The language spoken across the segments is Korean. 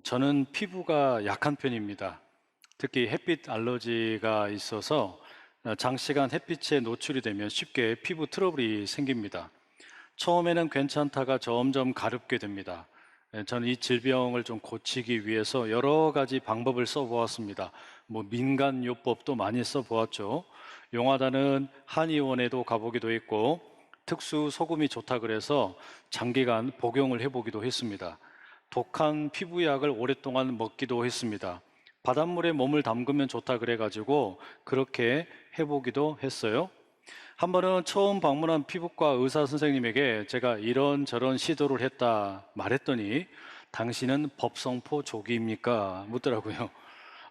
저는 피부가 약한 편입니다. 특히 햇빛 알러지가 있어서 장시간 햇빛에 노출이 되면 쉽게 피부 트러블이 생깁니다. 처음에는 괜찮다가 점점 가렵게 됩니다. 저는 이 질병을 좀 고치기 위해서 여러 가지 방법을 써보았습니다. 민간요법도 많이 써보았죠. 용하다는 한의원에도 가보기도 했고, 특수 소금이 좋다 그래서 장기간 복용을 해보기도 했습니다. 독한 피부약을 오랫동안 먹기도 했습니다. 바닷물에 몸을 담그면 좋다 그래가지고 그렇게 해보기도 했어요. 한 번은 처음 방문한 피부과 의사 선생님에게 제가 이런저런 시도를 했다 말했더니 당신은 법성포 조기입니까? 묻더라고요.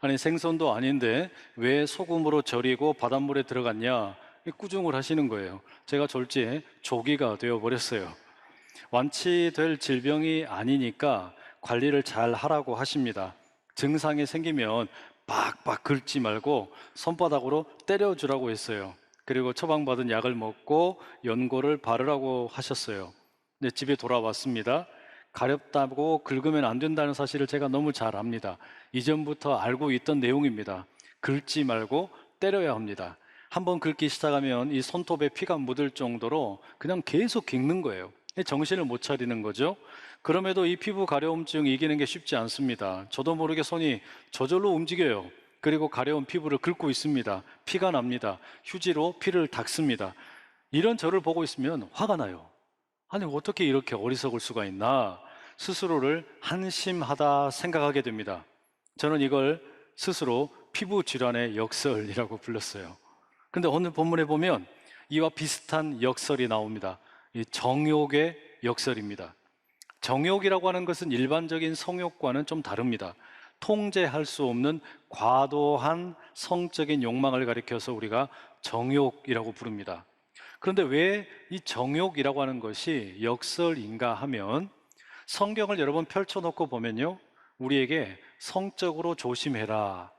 아니 생선도 아닌데 왜 소금으로 절이고 바닷물에 들어갔냐? 꾸중을 하시는 거예요. 제가 졸지에 조기가 되어버렸어요. 완치될 질병이 아니니까 관리를 잘 하라고 하십니다. 증상이 생기면 빡빡 긁지 말고 손바닥으로 때려주라고 했어요. 그리고 처방받은 약을 먹고 연고를 바르라고 하셨어요. 근데 집에 돌아왔습니다. 가렵다고 긁으면 안 된다는 사실을 제가 너무 잘 압니다. 이전부터 알고 있던 내용입니다. 긁지 말고 때려야 합니다. 한번 긁기 시작하면 이 손톱에 피가 묻을 정도로 그냥 계속 긁는 거예요. 정신을 못 차리는 거죠. 그럼에도 이 피부 가려움증 이기는 게 쉽지 않습니다. 저도 모르게 손이 저절로 움직여요. 그리고 가려운 피부를 긁고 있습니다. 피가 납니다. 휴지로 피를 닦습니다. 이런 저를 보고 있으면 화가 나요. 아니 어떻게 이렇게 어리석을 수가 있나, 스스로를 한심하다 생각하게 됩니다. 저는 이걸 스스로 피부 질환의 역설이라고 불렀어요. 근데 오늘 본문에 보면 이와 비슷한 역설이 나옵니다. 이 정욕의 역설입니다. 정욕이라고 하는 것은 일반적인 성욕과는 좀 다릅니다. 통제할 수 없는 과도한 성적인 욕망을 가리켜서 우리가 정욕이라고 부릅니다. 그런데 왜 이 정욕이라고 하는 것이 역설인가 하면, 성경을 여러 번 펼쳐놓고 보면요, 우리에게 성적으로 조심해라,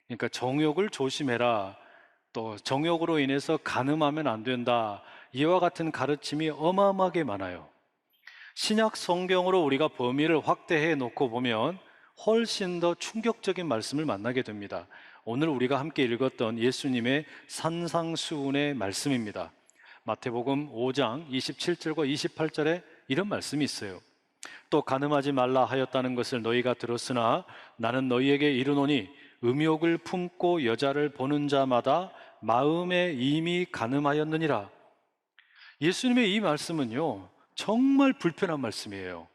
그러니까 정욕을 조심해라, 또 정욕으로 인해서 간음하면 안 된다, 이와 같은 가르침이 어마어마하게 많아요. 신약 성경으로 우리가 범위를 확대해 놓고 보면 훨씬 더 충격적인 말씀을 만나게 됩니다. 오늘 우리가 함께 읽었던 예수님의 산상수훈의 말씀입니다. 마태복음 5장 27절과 28절에 이런 말씀이 있어요. 또 간음하지 말라 하였다는 것을 너희가 들었으나 나는 너희에게 이르노니 음욕을 품고 여자를 보는 자마다 마음에 이미 간음하였느니라. 예수님의 이 말씀은요, 정말 불편한 말씀이에요.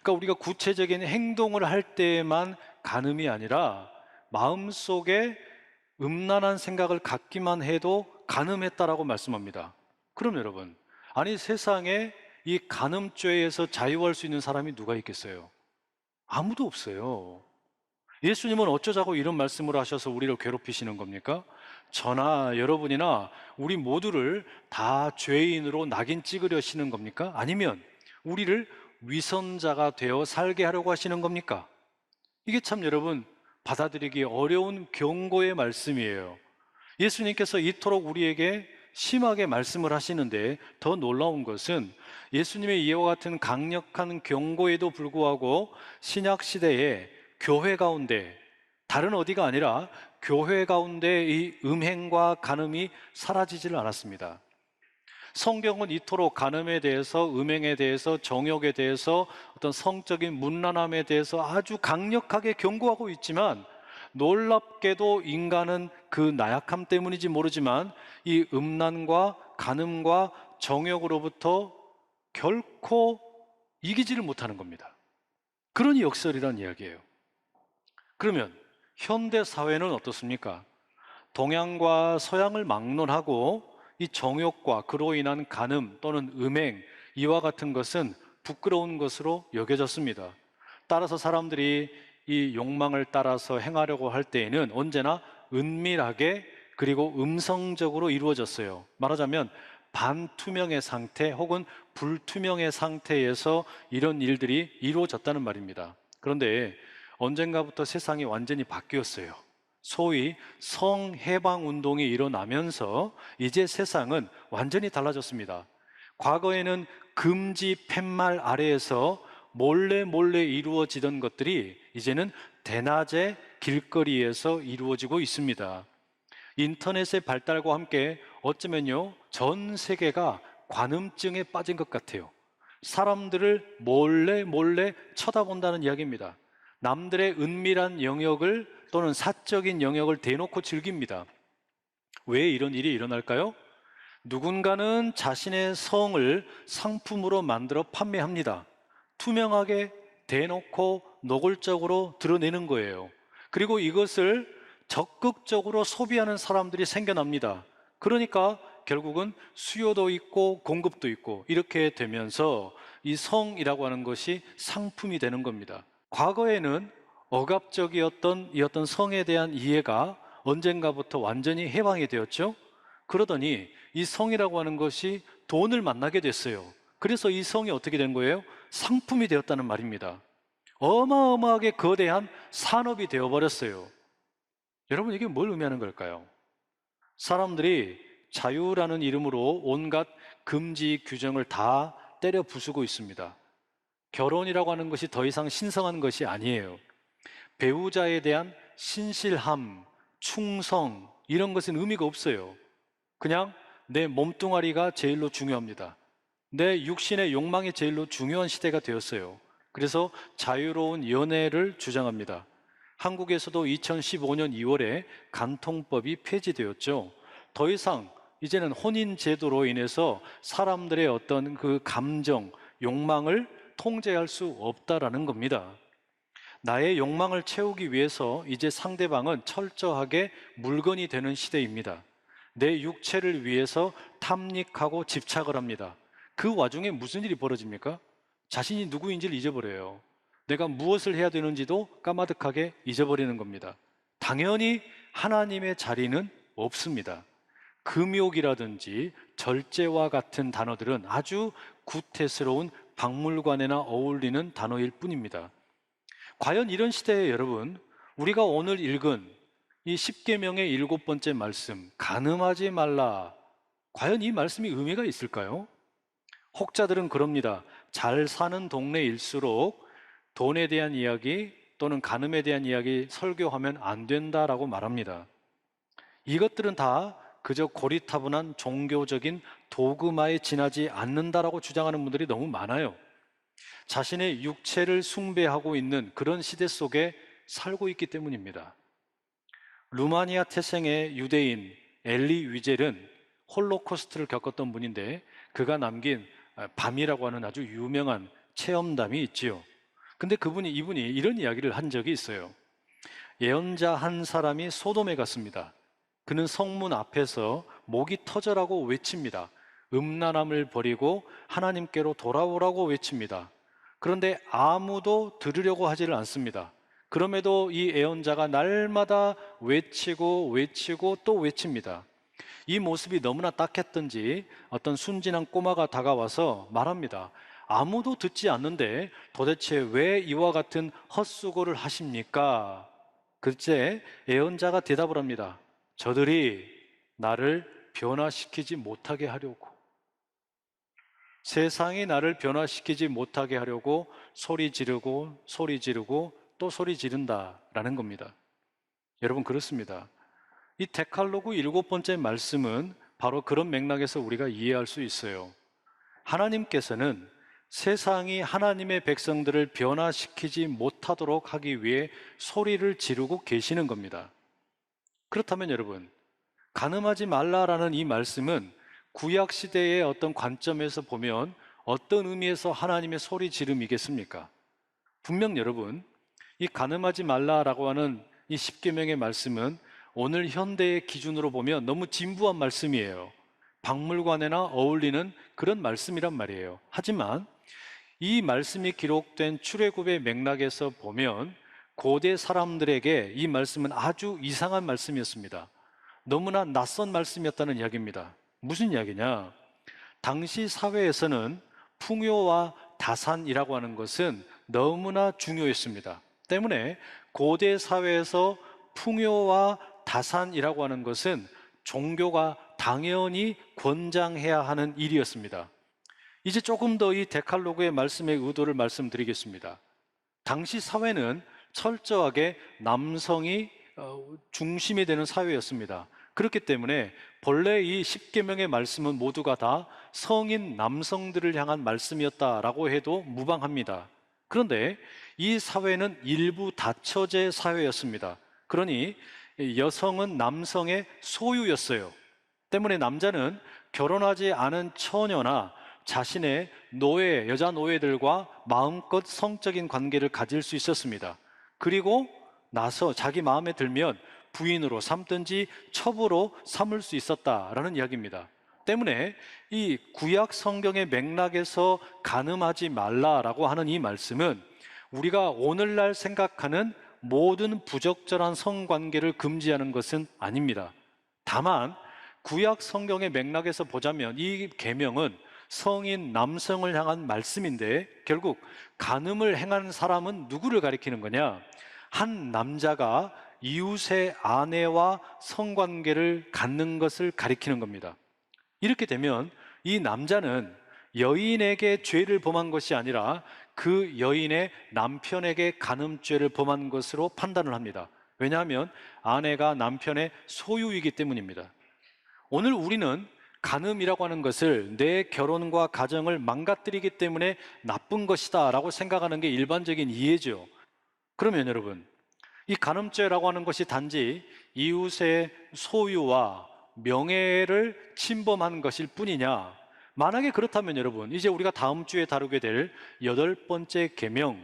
그러니까 우리가 구체적인 행동을 할 때에만 간음이 아니라 마음속에 음란한 생각을 갖기만 해도 간음했다라고 말씀합니다. 그럼 여러분, 아니 세상에 이 간음죄에서 자유할 수 있는 사람이 누가 있겠어요? 아무도 없어요. 예수님은 어쩌자고 이런 말씀을 하셔서 우리를 괴롭히시는 겁니까? 저나 여러분이나 우리 모두를 다 죄인으로 낙인 찍으려시는 겁니까? 아니면 우리를 위선자가 되어 살게 하려고 하시는 겁니까? 이게 참 여러분 받아들이기 어려운 경고의 말씀이에요. 예수님께서 이토록 우리에게 심하게 말씀을 하시는데 더 놀라운 것은 예수님의 이와 같은 강력한 경고에도 불구하고 신약 시대에 교회 가운데, 다른 어디가 아니라 교회 가운데 이 음행과 간음이 사라지지를 않았습니다. 성경은 이토록 간음에 대해서, 음행에 대해서, 정욕에 대해서, 어떤 성적인 문란함에 대해서 아주 강력하게 경고하고 있지만, 놀랍게도 인간은 그 나약함 때문인지 모르지만 이 음란과 간음과 정욕으로부터 결코 이기지를 못하는 겁니다. 그러니 역설이란 이야기예요. 그러면 현대 사회는 어떻습니까? 동양과 서양을 막론하고 이 정욕과 그로 인한 간음 또는 음행, 이와 같은 것은 부끄러운 것으로 여겨졌습니다. 따라서 사람들이 이 욕망을 따라서 행하려고 할 때에는 언제나 은밀하게 그리고 음성적으로 이루어졌어요. 말하자면 반투명의 상태 혹은 불투명의 상태에서 이런 일들이 이루어졌다는 말입니다. 그런데 언젠가부터 세상이 완전히 바뀌었어요. 소위 성해방 운동이 일어나면서 이제 세상은 완전히 달라졌습니다. 과거에는 금지 팻말 아래에서 몰래 몰래 이루어지던 것들이 이제는 대낮에 길거리에서 이루어지고 있습니다. 인터넷의 발달과 함께 어쩌면요, 전 세계가 관음증에 빠진 것 같아요. 사람들을 몰래 몰래 쳐다본다는 이야기입니다. 남들의 은밀한 영역을 또는 사적인 영역을 대놓고 즐깁니다. 왜 이런 일이 일어날까요? 누군가는 자신의 성을 상품으로 만들어 판매합니다. 투명하게 대놓고 노골적으로 드러내는 거예요. 그리고 이것을 적극적으로 소비하는 사람들이 생겨납니다. 그러니까 결국은 수요도 있고 공급도 있고 이렇게 되면서 이 성이라고 하는 것이 상품이 되는 겁니다. 과거에는 억압적이었던 이 어떤 성에 대한 이해가 언젠가부터 완전히 해방이 되었죠. 그러더니 이 성이라고 하는 것이 돈을 만나게 됐어요. 그래서 이 성이 어떻게 된 거예요? 상품이 되었다는 말입니다. 어마어마하게 거대한 산업이 되어버렸어요. 여러분, 이게 뭘 의미하는 걸까요? 사람들이 자유라는 이름으로 온갖 금지 규정을 다 때려 부수고 있습니다. 결혼이라고 하는 것이 더 이상 신성한 것이 아니에요. 배우자에 대한 신실함, 충성, 이런 것은 의미가 없어요. 그냥 내 몸뚱아리가 제일로 중요합니다. 내 육신의 욕망이 제일로 중요한 시대가 되었어요. 그래서 자유로운 연애를 주장합니다. 한국에서도 2015년 2월에 간통법이 폐지되었죠. 더 이상 이제는 혼인 제도로 인해서 사람들의 어떤 그 감정, 욕망을 통제할 수 없다라는 겁니다. 나의 욕망을 채우기 위해서 이제 상대방은 철저하게 물건이 되는 시대입니다. 내 육체를 위해서 탐닉하고 집착을 합니다. 그 와중에 무슨 일이 벌어집니까? 자신이 누구인지를 잊어버려요. 내가 무엇을 해야 되는지도 까마득하게 잊어버리는 겁니다. 당연히 하나님의 자리는 없습니다. 금욕이라든지 절제와 같은 단어들은 아주 구태스러운 박물관에나 어울리는 단어일 뿐입니다. 과연 이런 시대에 여러분, 우리가 오늘 읽은 이 십계명의 7번째 말씀, 간음하지 말라, 과연 이 말씀이 의미가 있을까요? 혹자들은 그럽니다. 잘 사는 동네일수록 돈에 대한 이야기 또는 간음에 대한 이야기 설교하면 안 된다라고 말합니다. 이것들은 다 그저 고리타분한 종교적인 도그마에 지나지 않는다라고 주장하는 분들이 너무 많아요. 자신의 육체를 숭배하고 있는 그런 시대 속에 살고 있기 때문입니다. 루마니아 태생의 유대인 엘리 위젤은 홀로코스트를 겪었던 분인데 그가 남긴 밤이라고 하는 아주 유명한 체험담이 있지요. 근데 이분이 이런 이야기를 한 적이 있어요. 예언자 한 사람이 소돔에 갔습니다. 그는 성문 앞에서 목이 터져라고 외칩니다. 음란함을 버리고 하나님께로 돌아오라고 외칩니다. 그런데 아무도 들으려고 하지를 않습니다. 그럼에도 이 예언자가 날마다 외치고 또 외칩니다. 이 모습이 너무나 딱했던지 어떤 순진한 꼬마가 다가와서 말합니다. 아무도 듣지 않는데 도대체 왜 이와 같은 헛수고를 하십니까? 그때 예언자가 대답을 합니다. 저들이 나를 변화시키지 못하게 하려고, 세상이 나를 변화시키지 못하게 하려고 소리 지르고 또 소리 지른다라는 겁니다. 여러분, 그렇습니다. 이 데칼로그 7번째 말씀은 바로 그런 맥락에서 우리가 이해할 수 있어요. 하나님께서는 세상이 하나님의 백성들을 변화시키지 못하도록 하기 위해 소리를 지르고 계시는 겁니다. 그렇다면 여러분, 간음하지 말라라는 이 말씀은 구약 시대의 어떤 관점에서 보면 어떤 의미에서 하나님의 소리 지름이겠습니까? 분명 여러분, 이 간음하지 말라라고 하는 이 십계명의 말씀은 오늘 현대의 기준으로 보면 너무 진부한 말씀이에요. 박물관에나 어울리는 그런 말씀이란 말이에요. 하지만 이 말씀이 기록된 출애굽의 맥락에서 보면 고대 사람들에게 이 말씀은 아주 이상한 말씀이었습니다. 너무나 낯선 말씀이었다는 이야기입니다. 무슨 이야기냐? 당시 사회에서는 풍요와 다산이라고 하는 것은 너무나 중요했습니다. 때문에 고대 사회에서 풍요와 다산이라고 하는 것은 종교가 당연히 권장해야 하는 일이었습니다. 이제 조금 더 이 데칼로그의 말씀의 의도를 말씀드리겠습니다. 당시 사회는 철저하게 남성이 중심이 되는 사회였습니다. 그렇기 때문에 본래 이 십계명의 말씀은 모두가 다 성인 남성들을 향한 말씀이었다라고 해도 무방합니다. 그런데 이 사회는 일부 다처제 사회였습니다. 그러니 여성은 남성의 소유였어요. 때문에 남자는 결혼하지 않은 처녀나 자신의 노예, 여자 노예들과 마음껏 성적인 관계를 가질 수 있었습니다. 그리고 나서 자기 마음에 들면 부인으로 삼든지 첩으로 삼을 수 있었다라는 이야기입니다. 때문에 이 구약 성경의 맥락에서 간음하지 말라라고 하는 이 말씀은 우리가 오늘날 생각하는 모든 부적절한 성관계를 금지하는 것은 아닙니다. 다만 구약 성경의 맥락에서 보자면 이 계명은 성인 남성을 향한 말씀인데 결국 간음을 행한 사람은 누구를 가리키는 거냐? 한 남자가 이웃의 아내와 성관계를 갖는 것을 가리키는 겁니다. 이렇게 되면 이 남자는 여인에게 죄를 범한 것이 아니라 그 여인의 남편에게 간음죄를 범한 것으로 판단을 합니다. 왜냐하면 아내가 남편의 소유이기 때문입니다. 오늘 우리는 간음이라고 하는 것을 내 결혼과 가정을 망가뜨리기 때문에 나쁜 것이다 라고 생각하는 게 일반적인 이해죠. 그러면 여러분, 이 간음죄라고 하는 것이 단지 이웃의 소유와 명예를 침범한 것일 뿐이냐? 만약에 그렇다면 여러분, 이제 우리가 다음 주에 다루게 될 8번째 계명,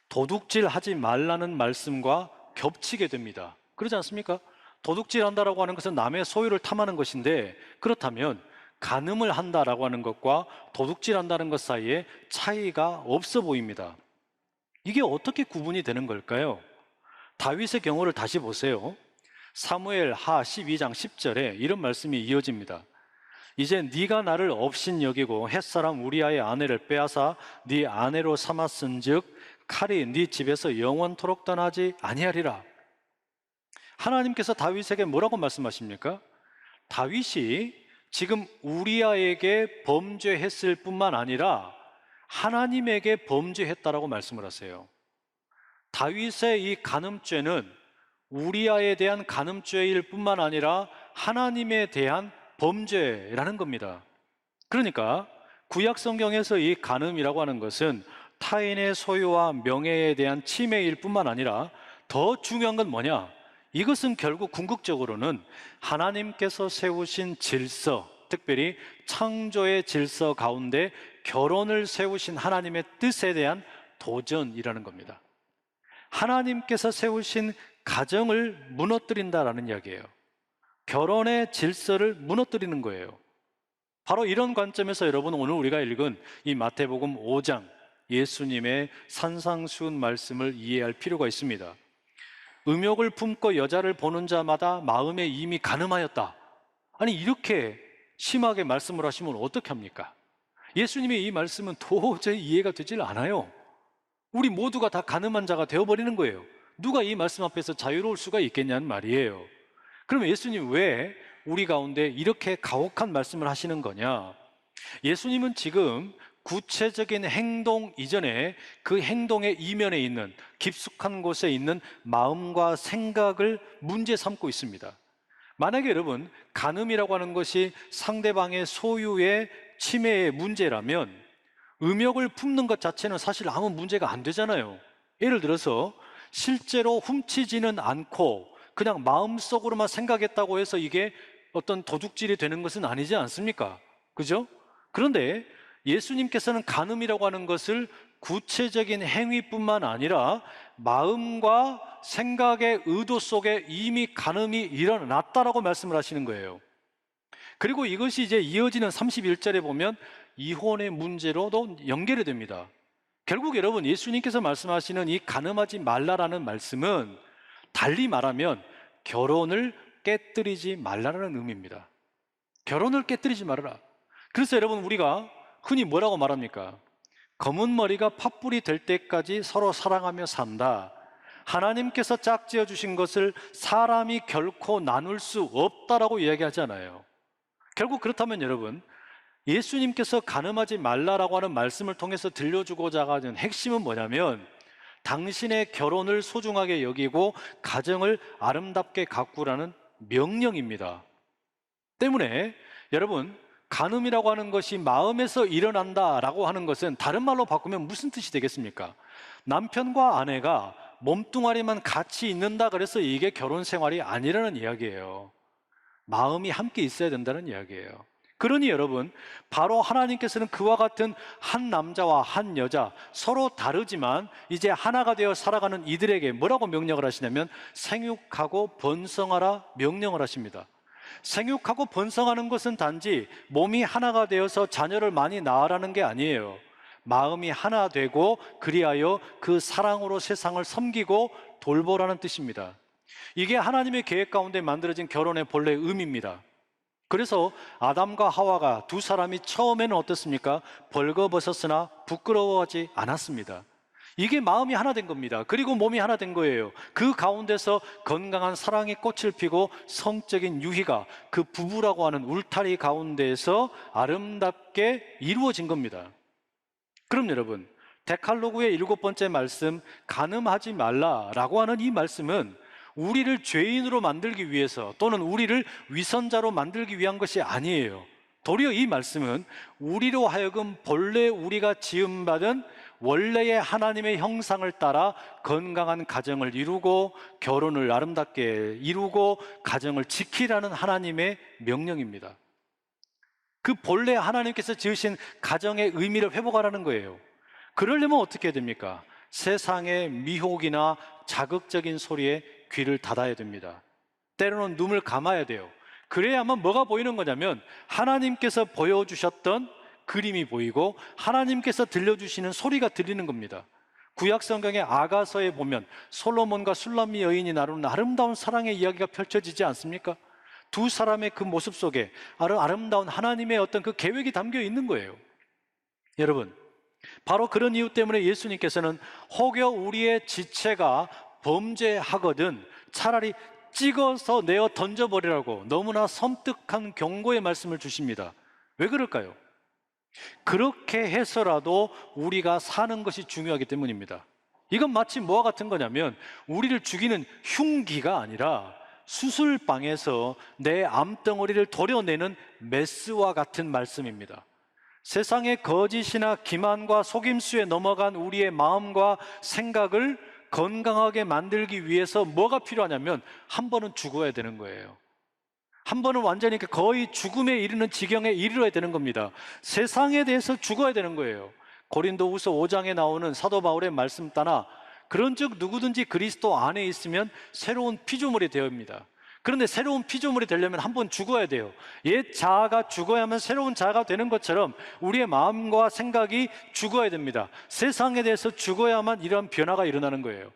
도둑질 하지 말라는 말씀과 겹치게 됩니다. 그렇지 않습니까? 도둑질 한다라고 하는 것은 남의 소유를 탐하는 것인데, 그렇다면 간음을 한다라고 하는 것과 도둑질 한다는 것 사이에 차이가 없어 보입니다. 이게 어떻게 구분이 되는 걸까요? 다윗의 경우를 다시 보세요. 사무엘 하 12장 10절에 이런 말씀이 이어집니다. 이제 네가 나를 업신 여기고 햇사람 우리아의 아내를 빼앗아 네 아내로 삼았은즉 칼이 네 집에서 영원토록 떠나지 아니하리라. 하나님께서 다윗에게 뭐라고 말씀하십니까? 다윗이 지금 우리아에게 범죄했을 뿐만 아니라 하나님에게 범죄했다라고 말씀을 하세요. 다윗의 이 간음죄는 우리아에 대한 간음죄일 뿐만 아니라 하나님에 대한 범죄라는 겁니다. 그러니까 구약 성경에서 이 간음이라고 하는 것은 타인의 소유와 명예에 대한 침해일 뿐만 아니라 더 중요한 건 뭐냐? 이것은 결국 궁극적으로는 하나님께서 세우신 질서, 특별히 창조의 질서 가운데 결혼을 세우신 하나님의 뜻에 대한 도전이라는 겁니다. 하나님께서 세우신 가정을 무너뜨린다라는 이야기예요. 결혼의 질서를 무너뜨리는 거예요. 바로 이런 관점에서 여러분, 오늘 우리가 읽은 이 마태복음 5장 예수님의 산상수훈 말씀을 이해할 필요가 있습니다. 음욕을 품고 여자를 보는 자마다 마음에 이미 간음하였다. 아니, 이렇게 심하게 말씀을 하시면 어떻게 합니까? 예수님의 이 말씀은 도저히 이해가 되질 않아요. 우리 모두가 다 간음한 자가 되어버리는 거예요. 누가 이 말씀 앞에서 자유로울 수가 있겠냐는 말이에요. 그러면 예수님 왜 우리 가운데 이렇게 가혹한 말씀을 하시는 거냐? 예수님은 지금 구체적인 행동 이전에 그 행동의 이면에 있는 깊숙한 곳에 있는 마음과 생각을 문제 삼고 있습니다. 만약에 여러분, 간음이라고 하는 것이 상대방의 소유의 침해의 문제라면 음욕을 품는 것 자체는 사실 아무 문제가 안 되잖아요. 예를 들어서 실제로 훔치지는 않고 그냥 마음속으로만 생각했다고 해서 이게 어떤 도둑질이 되는 것은 아니지 않습니까? 그죠? 그런데 예수님께서는 간음이라고 하는 것을 구체적인 행위뿐만 아니라 마음과 생각의 의도 속에 이미 간음이 일어났다라고 말씀을 하시는 거예요. 그리고 이것이 이제 이어지는 31절에 보면 이혼의 문제로도 연결이 됩니다. 결국 여러분, 예수님께서 말씀하시는 이 간음하지 말라라는 말씀은 달리 말하면 결혼을 깨뜨리지 말라라는 의미입니다. 결혼을 깨뜨리지 말아라. 그래서 여러분, 우리가 흔히 뭐라고 말합니까? 검은 머리가 팥불이 될 때까지 서로 사랑하며 산다. 하나님께서 짝지어 주신 것을 사람이 결코 나눌 수 없다라고 이야기하잖아요. 결국 그렇다면 여러분, 예수님께서 가늠하지 말라라고 하는 말씀을 통해서 들려주고자 하는 핵심은 뭐냐면 당신의 결혼을 소중하게 여기고 가정을 아름답게 가꾸라는 명령입니다. 때문에 여러분, 간음이라고 하는 것이 마음에서 일어난다라고 하는 것은 다른 말로 바꾸면 무슨 뜻이 되겠습니까? 남편과 아내가 몸뚱아리만 같이 있는다 그래서 이게 결혼 생활이 아니라는 이야기예요. 마음이 함께 있어야 된다는 이야기예요. 그러니 여러분, 바로 하나님께서는 그와 같은 한 남자와 한 여자 서로 다르지만 이제 하나가 되어 살아가는 이들에게 뭐라고 명령을 하시냐면 생육하고 번성하라 명령을 하십니다. 생육하고 번성하는 것은 단지 몸이 하나가 되어서 자녀를 많이 낳으라는 게 아니에요. 마음이 하나 되고 그리하여 그 사랑으로 세상을 섬기고 돌보라는 뜻입니다. 이게 하나님의 계획 가운데 만들어진 결혼의 본래 의미입니다. 그래서 아담과 하와가 두 사람이 처음에는 어떻습니까? 벌거벗었으나 부끄러워하지 않았습니다. 이게 마음이 하나 된 겁니다. 그리고 몸이 하나 된 거예요. 그 가운데서 건강한 사랑의 꽃을 피고 성적인 유희가 그 부부라고 하는 울타리 가운데에서 아름답게 이루어진 겁니다. 그럼 여러분, 데칼로그의 7번째 말씀, 간음하지 말라라고 하는 이 말씀은 우리를 죄인으로 만들기 위해서 또는 우리를 위선자로 만들기 위한 것이 아니에요. 도리어 이 말씀은 우리로 하여금 본래 우리가 지음받은 원래의 하나님의 형상을 따라 건강한 가정을 이루고 결혼을 아름답게 이루고 가정을 지키라는 하나님의 명령입니다. 그 본래 하나님께서 지으신 가정의 의미를 회복하라는 거예요. 그러려면 어떻게 해야 됩니까? 세상의 미혹이나 자극적인 소리에 귀를 닫아야 됩니다. 때로는 눈을 감아야 돼요. 그래야만 뭐가 보이는 거냐면 하나님께서 보여주셨던 그림이 보이고 하나님께서 들려주시는 소리가 들리는 겁니다. 구약 성경의 아가서에 보면 솔로몬과 술람미 여인이 나누는 아름다운 사랑의 이야기가 펼쳐지지 않습니까? 두 사람의 그 모습 속에 아름다운 하나님의 어떤 그 계획이 담겨 있는 거예요. 여러분, 바로 그런 이유 때문에 예수님께서는 혹여 우리의 지체가 범죄하거든 차라리 찍어서 내어 던져버리라고 너무나 섬뜩한 경고의 말씀을 주십니다. 왜 그럴까요? 그렇게 해서라도 우리가 사는 것이 중요하기 때문입니다. 이건 마치 뭐와 같은 거냐면 우리를 죽이는 흉기가 아니라 수술방에서 내 암덩어리를 도려내는 메스와 같은 말씀입니다. 세상의 거짓이나 기만과 속임수에 넘어간 우리의 마음과 생각을 건강하게 만들기 위해서 뭐가 필요하냐면 한 번은 죽어야 되는 거예요. 한 번은 완전히 거의 죽음에 이르는 지경에 이르러야 되는 겁니다. 세상에 대해서 죽어야 되는 거예요. 고린도후서 5장에 나오는 사도 바울의 말씀 따라 그런즉 누구든지 그리스도 안에 있으면 새로운 피조물이 되옵니다. 그런데 새로운 피조물이 되려면 한 번 죽어야 돼요. 옛 자아가 죽어야만 새로운 자아가 되는 것처럼 우리의 마음과 생각이 죽어야 됩니다. 세상에 대해서 죽어야만 이런 변화가 일어나는 거예요.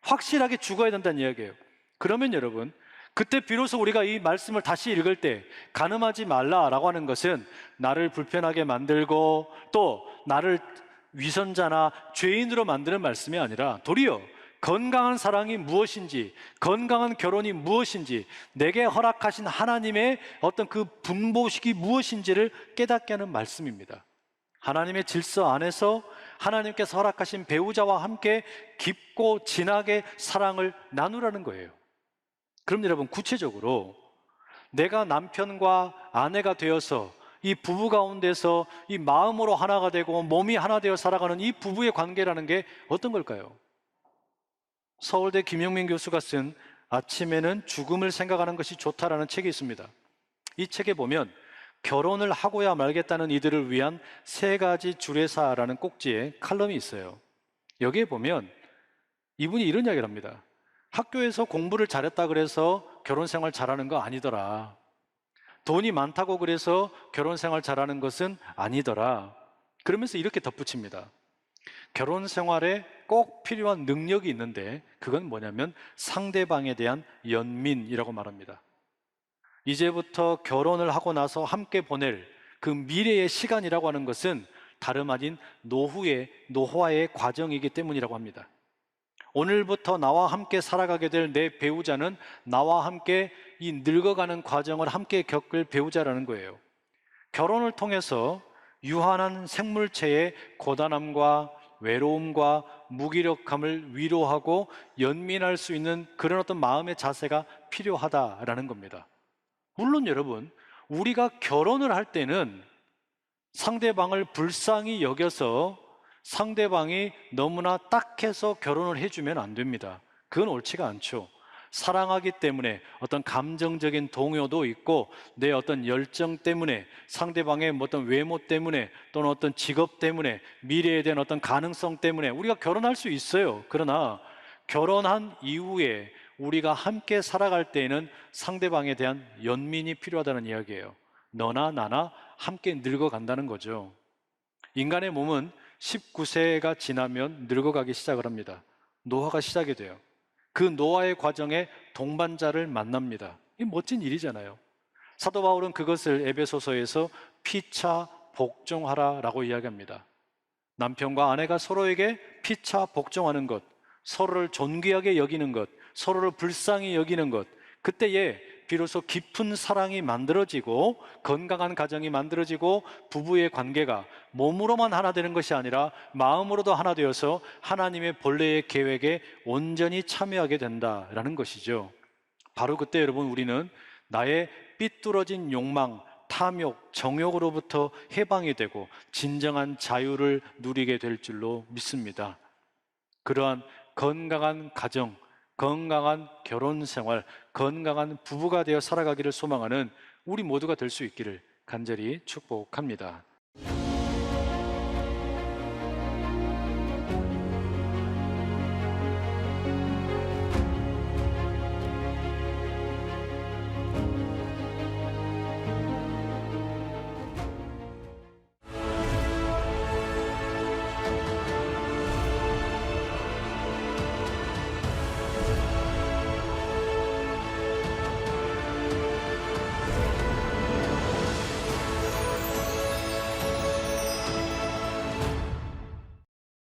확실하게 죽어야 된다는 이야기예요. 그러면 여러분, 그때 비로소 우리가 이 말씀을 다시 읽을 때 간음하지 말라라고 하는 것은 나를 불편하게 만들고 또 나를 위선자나 죄인으로 만드는 말씀이 아니라 도리어 건강한 사랑이 무엇인지, 건강한 결혼이 무엇인지, 내게 허락하신 하나님의 어떤 그 분보식이 무엇인지를 깨닫게 하는 말씀입니다. 하나님의 질서 안에서 하나님께서 허락하신 배우자와 함께 깊고 진하게 사랑을 나누라는 거예요. 그럼 여러분, 구체적으로 내가 남편과 아내가 되어서 이 부부 가운데서 이 마음으로 하나가 되고 몸이 하나 되어 살아가는 이 부부의 관계라는 게 어떤 걸까요? 서울대 김영민 교수가 쓴 아침에는 죽음을 생각하는 것이 좋다라는 책이 있습니다. 이 책에 보면 결혼을 하고야 말겠다는 이들을 위한 3가지 주례사라는 꼭지에 칼럼이 있어요. 여기에 보면 이분이 이런 이야기를 합니다. 학교에서 공부를 잘했다 그래서 결혼 생활 잘하는 거 아니더라. 돈이 많다고 그래서 결혼 생활 잘하는 것은 아니더라. 그러면서 이렇게 덧붙입니다. 결혼 생활에 꼭 필요한 능력이 있는데 그건 뭐냐면 상대방에 대한 연민이라고 말합니다. 이제부터 결혼을 하고 나서 함께 보낼 그 미래의 시간이라고 하는 것은 다름 아닌 노화의 과정이기 때문이라고 합니다. 오늘부터 나와 함께 살아가게 될 내 배우자는 나와 함께 이 늙어가는 과정을 함께 겪을 배우자라는 거예요. 결혼을 통해서 유한한 생물체의 고단함과 외로움과 무기력함을 위로하고 연민할 수 있는 그런 어떤 마음의 자세가 필요하다라는 겁니다. 물론 여러분, 우리가 결혼을 할 때는 상대방을 불쌍히 여겨서 상대방이 너무나 딱해서 결혼을 해주면 안 됩니다. 그건 옳지가 않죠. 사랑하기 때문에 어떤 감정적인 동요도 있고 내 어떤 열정 때문에 상대방의 어떤 외모 때문에 또는 어떤 직업 때문에 미래에 대한 어떤 가능성 때문에 우리가 결혼할 수 있어요. 그러나 결혼한 이후에 우리가 함께 살아갈 때에는 상대방에 대한 연민이 필요하다는 이야기예요. 너나 나나 함께 늙어간다는 거죠. 인간의 몸은 19세가 지나면 늙어가기 시작을 합니다. 노화가 시작이 돼요. 그 노화의 과정에 동반자를 만납니다. 이 멋진 일이잖아요. 사도 바울은 그것을 에베소서에서 피차 복종하라라고 이야기합니다. 남편과 아내가 서로에게 피차 복종하는 것, 서로를 존귀하게 여기는 것, 서로를 불쌍히 여기는 것, 그때에 비로소 깊은 사랑이 만들어지고 건강한 가정이 만들어지고 부부의 관계가 몸으로만 하나 되는 것이 아니라 마음으로도 하나 되어서 하나님의 본래의 계획에 온전히 참여하게 된다라는 것이죠. 바로 그때 여러분 우리는 나의 삐뚤어진 욕망, 탐욕, 정욕으로부터 해방이 되고 진정한 자유를 누리게 될 줄로 믿습니다. 그러한 건강한 가정, 건강한 결혼 생활, 건강한 부부가 되어 살아가기를 소망하는 우리 모두가 될 수 있기를 간절히 축복합니다.